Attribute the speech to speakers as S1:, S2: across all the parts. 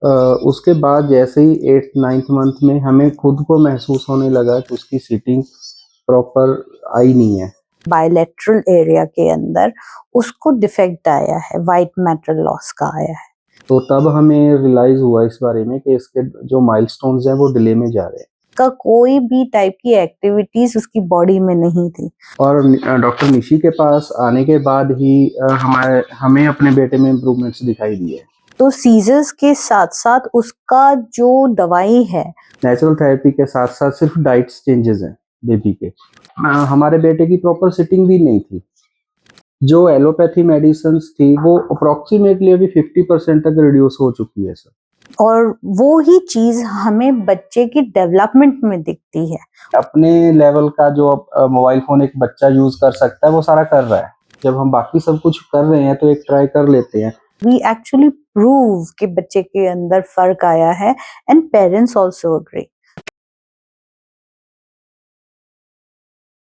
S1: अ, उसके बाद जैसे ही 8th 9th मंथ में हमें खुद को महसूस होने लगा कि उसकी सीटिंग प्रॉपर आई नहीं है।
S2: बायलैटरल एरिया के अंदर उसको डिफेक्ट आया है, वाइट मैटर लॉस का आया है।
S1: तो तब हमें रियलाइज़ हुआ इस बारे में कि इसके जो माइलस्टोन्स हैं वो डिले में जा रहे हैं।
S2: का कोई भी टाइप की एक्टिविटीज उसकी बॉडी में नहीं थी।
S1: और डॉक्टर निशी के पास आने के बाद ही हमें अपने बेटे में इम्प्रूवमेंट्स दिखाई दिए।
S2: तो सीजर्स के साथ साथ उसका जो दवाई है,
S1: नेचुरल थेरेपी के साथ साथ सिर्फ डाइट चेंजेस हैं बेबी के। हमारे बेटे की प्रॉपर सिटिंग भी नहीं थी। जो एलोपैथी मेडिसिन्स थी वो अप्रॉक्सीमेटली अभी 50% तक रिड्यूस हो चुकी है सर।
S2: और वो ही चीज हमें बच्चे की डेवलपमेंट में दिखती है।
S1: अपने लेवल का जो मोबाइल फ़ोन एक बच्चा यूज़ कर सकता है वो सारा कर रहा है। जब हम बाकी सब कुछ कर रहे हैं तो एक ट्राई कर लेते हैं।
S2: वी एक्चुअली प्रूव कि बच्चे के अंदर फर्क आया है एंड पेरेंट्स आल्सो एग्री।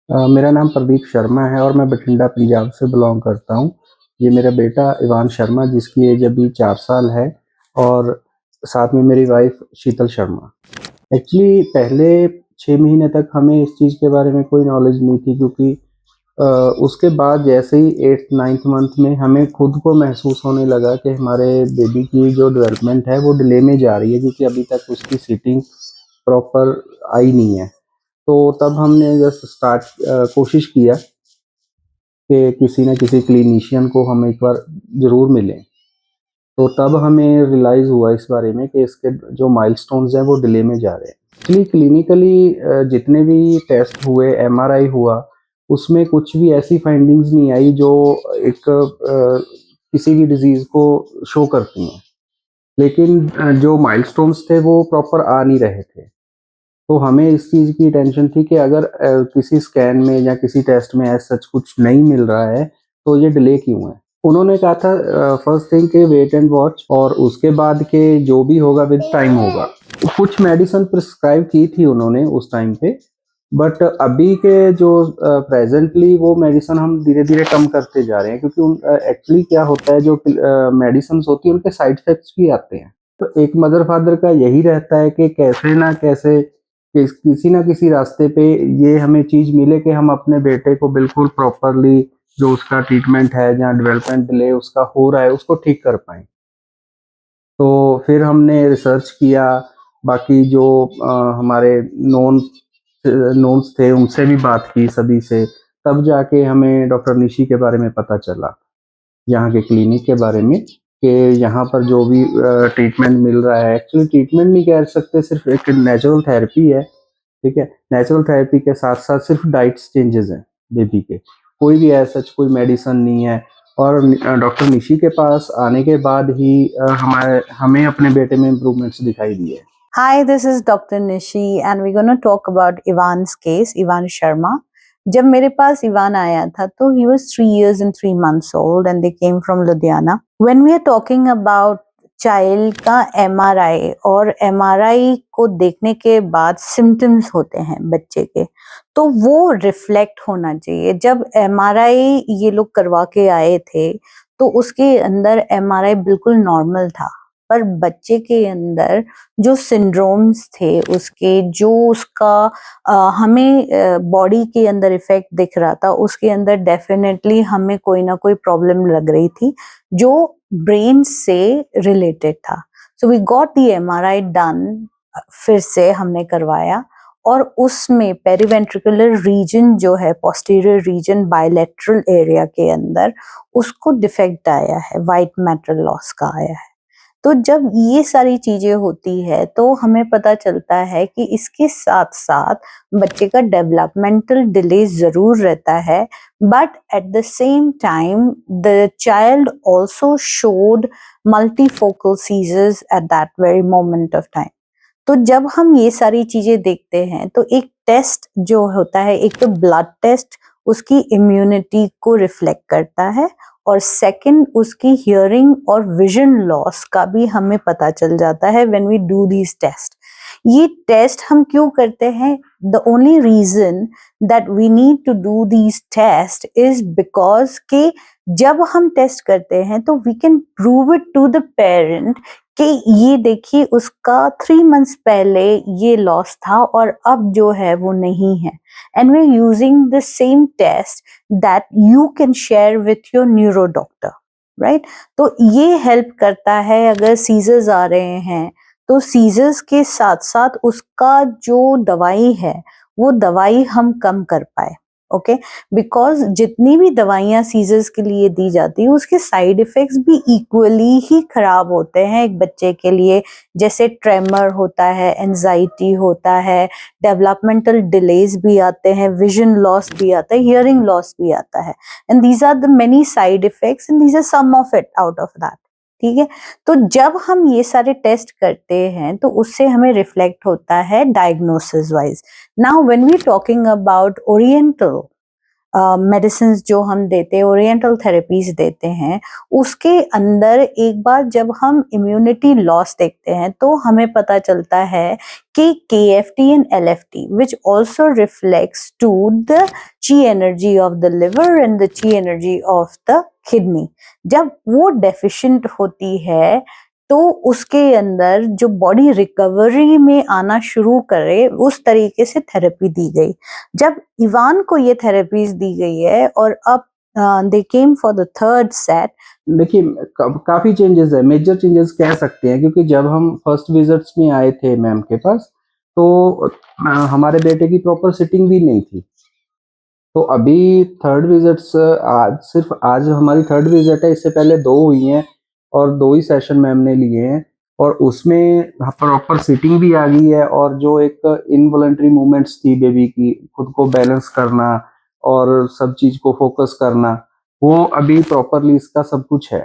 S1: मेरा नाम प्रदीप शर्मा है और मैं बठिंडा पंजाब से बिलोंग करता हूँ। ये मेरा बेटा इवान शर्मा जिसकी एज अभी 4 साल है और साथ में मेरी वाइफ शीतल शर्मा। एक्चुअली पहले 6 महीने तक हमें इस चीज़ के बारे में कोई नॉलेज नहीं थी क्योंकि अ, उसके बाद जैसे ही 8th 9th मंथ में हमें खुद को महसूस होने लगा कि हमारे बेबी की जो डेवलपमेंट है वो डिले में जा रही है क्योंकि अभी तक उसकी सीटिंग प्रॉपर आई नहीं है। तो तब हमने जस्ट कोशिश किया कि किसी न किसी क्लिनिशियन को हम एक बार ज़रूर मिलें। तो तब हमें रियलाइज़ हुआ इस बारे में कि इसके जो माइलस्टोन्स हैं वो डिले में जा रहे हैं। एक्चुअली क्लिनिकली जितने भी टेस्ट हुए, एमआरआई हुआ, उसमें कुछ भी ऐसी फाइंडिंग्स नहीं आई जो एक किसी भी डिज़ीज़ को शो करती हैं। लेकिन जो माइलस्टोन्स थे वो प्रॉपर आ नहीं रहे थे। तो हमें इस चीज़ की टेंशन थी कि अगर किसी स्कैन में या किसी टेस्ट में एज़ सच कुछ नहीं मिल रहा है, तो ये डिले क्यों है? उन्होंने कहा था फर्स्ट थिंग कि वेट एंड वॉच और उसके बाद के जो भी होगा विद टाइम होगा। कुछ मेडिसिन प्रिस्क्राइब की थी उन्होंने उस टाइम पे, बट अभी के जो प्रेज़ेंटली वो मेडिसिन हम धीरे-धीरे कम करते जा रहे हैं क्योंकि एक्चुअली क्या होता है जो मेडिसिन्स होती हैं उनके साइड इफ़ेक्ट्स भी आते हैं। तो एक मदर-फादर का यही रहता है कि कैसे ना कैसे किसी ना किसी रास्ते पे ये हमें चीज़ मिले कि हम अपने बेटे को बिल्कुल प्रॉपरली जो उसका ट्रीटमेंट है या डेवलपमेंट डिले उसका हो रहा है उसको ठीक कर पाएँ। तो फिर हमने रिसर्च किया, बाकी जो हमारे नोन्स थे उनसे भी बात की सभी से, तब जाके हमें डॉक्टर निशी के बारे में पता चला, यहाँ के क्लिनिक के बारे में कि यहाँ पर जो भी ट्रीटमेंट मिल रहा है, एक्चुअली ट्रीटमेंट नहीं कह सकते, सिर्फ एक नेचुरल थेरेपी है, ठीक है? नेचुरल थेरेपी के साथ-साथ सिर्फ डाइट्स चेंजेज़ हैं बेबी के, कोई भी ऐसा कोई मेडिसिन नहीं है और डॉक्टर निशी के पास आने के बाद ही हमें अपने बेटे में इम्प्रूवमेंट्स दिखाई दिए।
S2: Hi, this is Dr. Nishi and we're going to talk about Ivan's case, Ivan Sharma. जब मेरे पास इवान आया था तो he was 3 years and 3 months old and they came from Ludhiana. When we are talking about child का MRI और MRI को देखने के बाद सिम्टम्स होते हैं बच्चे के, तो वो रिफ्लेक्ट होना चाहिए। जब एमआरआई ये लोग करवा के आए थे तो उसके अंदर एमआरआई बिल्कुल नॉर्मल था, पर बच्चे के अंदर जो सिंड्रोम्स थे उसके, जो उसका हमें बॉडी के अंदर इफेक्ट दिख रहा था, उसके अंदर डेफिनेटली हमें कोई ना कोई प्रॉब्लम लग रही थी जो ब्रेन से रिलेटेड था। So we got the MRI done, फिर से हमने करवाया और उसमें पेरीवेंट्रिकुलर रीजन जो है, पोस्टीरियर रीजन बायलैटरल एरिया के अंदर उसको डिफेक्ट आया है, वाइट मैटर लॉस का आया है। तो जब ये सारी चीजें होती है तो हमें पता चलता है कि इसके साथ साथ बच्चे का डेवलपमेंटल डिले जरूर रहता है, but at the same time the child also showed multifocal seizures at that very moment of time. तो जब हम ये सारी चीजें देखते हैं तो एक टेस्ट जो होता है, एक तो ब्लड टेस्ट उसकी इम्यूनिटी को रिफ्लेक्ट करता है और सेकंड उसकी हियरिंग और विजन लॉस का भी हमें पता चल जाता है when we do these test. ये टेस्ट हम क्यों करते हैं? The only reason that we need to do these test is because के जब हम टेस्ट करते हैं तो we can prove it to the parent कि ये देखिए उसका 3 मंथ्स पहले ये लॉस था और अब जो है वो नहीं है, and we using the same test that you can share with your neuro doctor, right. तो ये हेल्प करता है अगर सीजर्स आ रहे हैं तो सीजर्स के साथ साथ उसका जो दवाई है वो दवाई हम कम कर पाए, ओके। बिकॉज जितनी भी दवाइयां सीजर्स के लिए दी जाती है उसके साइड इफेक्ट्स भी इक्वली ही खराब होते हैं एक बच्चे के लिए, जैसे ट्रेमर होता है, एंजाइटी होता है, डेवलपमेंटल डिलेज भी आते हैं, विजन लॉस भी आता है, हियरिंग लॉस भी आता है, and these are the many side effects and these are some of it out of that, ठीक है। तो जब हम ये सारे टेस्ट करते हैं तो उससे हमें रिफ्लेक्ट होता है diagnosis wise. Now when we talking about oriental medicine जो हम देते हैं, ओरिएंटल थेरेपीज देते हैं, उसके अंदर एक बार जब हम इम्यूनिटी लॉस देखते हैं तो हमें पता चलता है कि KFT and LFT which also reflects to the chi energy of the liver and the chi energy of the kidney, जब वो डेफिशिएंट होती है तो उसके अंदर जो बॉडी रिकवरी में आना शुरू करे उस तरीके से थेरेपी दी गई। जब इवान को ये थेरेपीज दी गई है और अब they came for the third set.
S1: देखिए काफी चेंजेस है, मेजर चेंजेस कह सकते हैं, क्योंकि जब हम फर्स्ट विजिट्स में आए थे मैम के पास तो हमारे बेटे की प्रॉपर सिटिंग भी नहीं थी। तो अभी थर्ड विजिट्स आज सिर्फ आज हमारी थर्ड विजिट है, इससे पहले 2 हुई हैं और 2 ही सेशन मैम ने लिए हैं और उसमें प्रॉपर सिटिंग भी आ गई है और जो एक इनवॉलंटरी मूवमेंट्स थी बेबी की, खुद को बैलेंस करना और सब चीज को फोकस करना, वो अभी प्रॉपरली इसका सब कुछ है।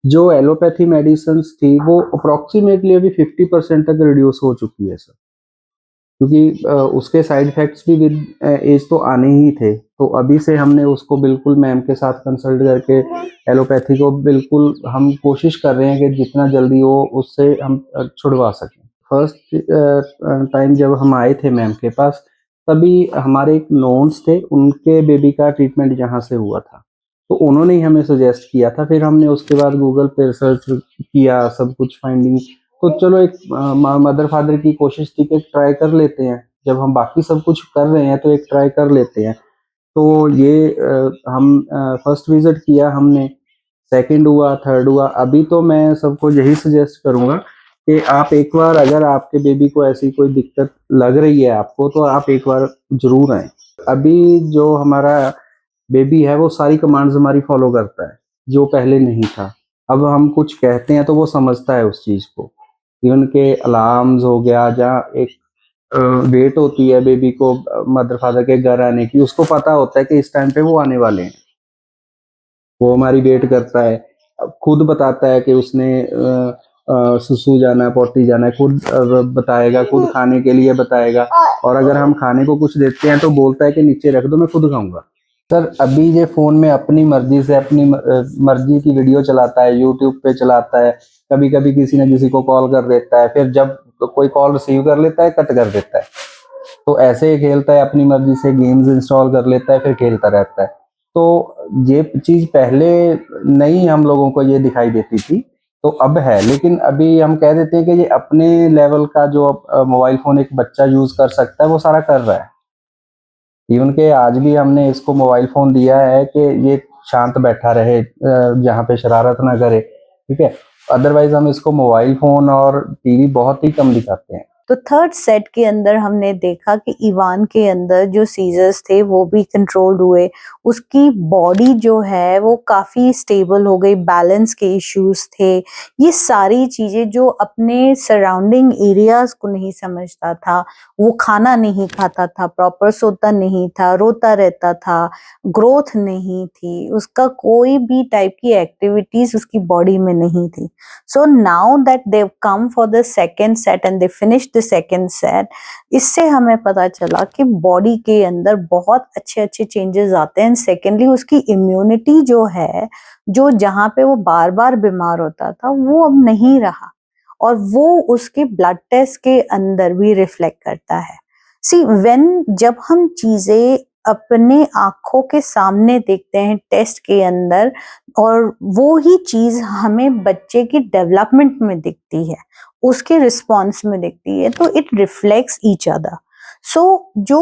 S1: जो एलोपैथी मेडिसिन्स थी वो अप्रोक्सीमेटली अभी 50% तक रिड्यूस हो चुकी है सर, क्योंकि उसके साइड इफेक्ट्स भी विद एज तो आने ही थे। तो अभी से हमने उसको बिल्कुल मैम के साथ कंसल्ट करके एलोपैथी को बिल्कुल हम कोशिश कर रहे हैं कि जितना जल्दी हो उससे हम छुड़वा सकें। फर्स्ट टाइम जब हम आए थे मैम के पास तभी हमारे एक नोन्स थे, उनके बेबी का ट्रीटमेंट यहाँ से हुआ था, तो उन्होंने ही हमें सजेस्ट किया था। फिर हमने उसके बाद गूगल पे रिसर्च किया, सब कुछ फाइंडिंग, तो चलो एक मदर फादर की कोशिश थी कि ट्राई कर लेते हैं, जब हम बाकी सब कुछ कर रहे हैं तो एक ट्राई कर लेते हैं। तो ये हम फर्स्ट विजिट किया हमने, सेकंड हुआ, थर्ड हुआ। अभी तो मैं सबको यही सजेस्ट करूंगा कि आप एक बार, अगर आपके बेबी को ऐसी कोई दिक्कत लग रही है आपको, तो आप एक बार जरूर आए। अभी जो हमारा बेबी है वो सारी कमांड्स हमारी फॉलो करता है, जो पहले नहीं था। अब हम कुछ कहते हैं तो वो समझता है उस चीज को। इवन के अलार्म्स हो गया, जहाँ एक वेट होती है बेबी को मदर फादर के घर आने की, उसको पता होता है कि इस टाइम पे वो आने वाले हैं, वो हमारी वेट करता है। अब खुद बताता है कि उसने सुसु जाना है, पोटी जाना है, खुद बताएगा, खुद खाने के लिए बताएगा। और अगर हम खाने को कुछ देते हैं तो बोलता है कि नीचे रख दो, मैं खुद खाऊंगा। सर अभी ये फोन में अपनी मर्जी से अपनी मर्जी की वीडियो चलाता है, यूट्यूब पे चलाता है, कभी कभी किसी न किसी को कॉल कर देता है, फिर जब कोई कॉल रिसीव कर लेता है कट कर देता है। तो ऐसे ही खेलता है, अपनी मर्जी से गेम्स इंस्टॉल कर लेता है, फिर खेलता रहता है। तो ये चीज पहले नहीं हम लोगों को ये दिखाई देती थी, तो अब है। लेकिन अभी हम कह देते हैं कि ये अपने लेवल का जो मोबाइल फोन एक बच्चा यूज कर सकता है वो सारा कर रहा है। इवन के आज भी हमने इसको मोबाइल फोन दिया है कि ये शांत बैठा रहे, जहाँ पे शरारत ना करे, ठीक है। अदरवाइज हम इसको मोबाइल फोन और टीवी बहुत ही कम दिखाते हैं।
S2: तो थर्ड सेट के अंदर हमने देखा कि इवान के अंदर जो सीजर्स थे वो भी कंट्रोल हुए, उसकी बॉडी जो है वो काफी स्टेबल हो गई, बैलेंस के इश्यूज थे, ये सारी चीजें जो अपने सराउंडिंग एरियाज को नहीं समझता था, वो खाना नहीं खाता था, प्रॉपर सोता नहीं था, रोता रहता था, ग्रोथ नहीं थी, उसका कोई भी टाइप की एक्टिविटीज उसकी बॉडी में नहीं थी। So now that they've come for the second set and they finished the second set, इससे हमें पता चला कि बॉडी के अंदर बहुत अच्छे अच्छे चेंजेस आते हैं। सेकेंडली उसकी इम्यूनिटी जो है, जो जहाँ पे वो बार बार बीमार होता था वो अब नहीं रहा, और वो उसके ब्लड टेस्ट के अंदर भी रिफ्लेक्ट करता है। सी व्हेन जब हम चीजें अपने आंखों के सामने देखते हैं टेस्ट के अंदर, और वो ही चीज हमें बच्चे की डेवलपमेंट में दिखती है, उसके रिस्पॉन्स में दिखती है, तो इट रिफ्लेक्ट्स ईच अदर। सो जो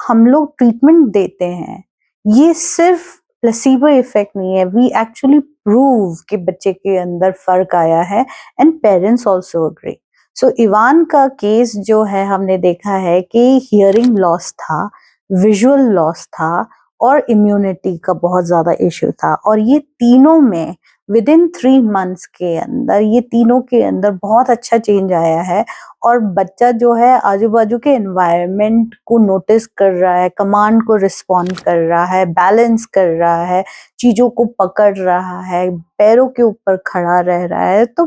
S2: हम लोग ट्रीटमेंट देते हैं, ये सिर्फ प्लेसिबो इफेक्ट नहीं है, वी एक्चुअली प्रूव कि बच्चे के अंदर फर्क आया है, and parents also agree. So Ivan का केस जो है, हमने देखा है कि हियरिंग लॉस था, विजुअल लॉस था, और इम्यूनिटी का बहुत ज्यादा इश्यू था, और ये तीनों में विद इन 3 months के अंदर, ये तीनों के अंदर बहुत अच्छा चेंज आया है। और बच्चा जो है आजू बाजू के एनवायरनमेंट को नोटिस कर रहा है, कमांड को रिस्पॉन्ड कर रहा है, बैलेंस कर रहा है, चीजों को पकड़ रहा है, पैरों के ऊपर खड़ा रह रहा है, तो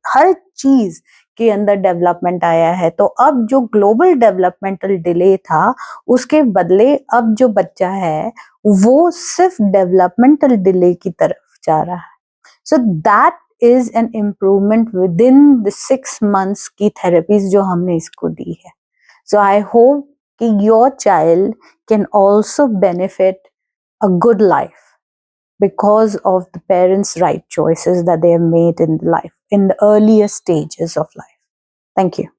S2: हर चीज के अंदर डेवलपमेंट आया है। तो अब जो ग्लोबल डेवलपमेंटल डिले था, उसके बदले अब जो बच्चा है वो सिर्फ डेवलपमेंटल डिले की तरफ जा रहा है। So that is an improvement with in the 6 months की थेरेपीज जो हमने इसको दी है। सो आई होप कि your child can also benefit a good life because of the parents' right choices that they have made in life, in the earlier stages of life. Thank you.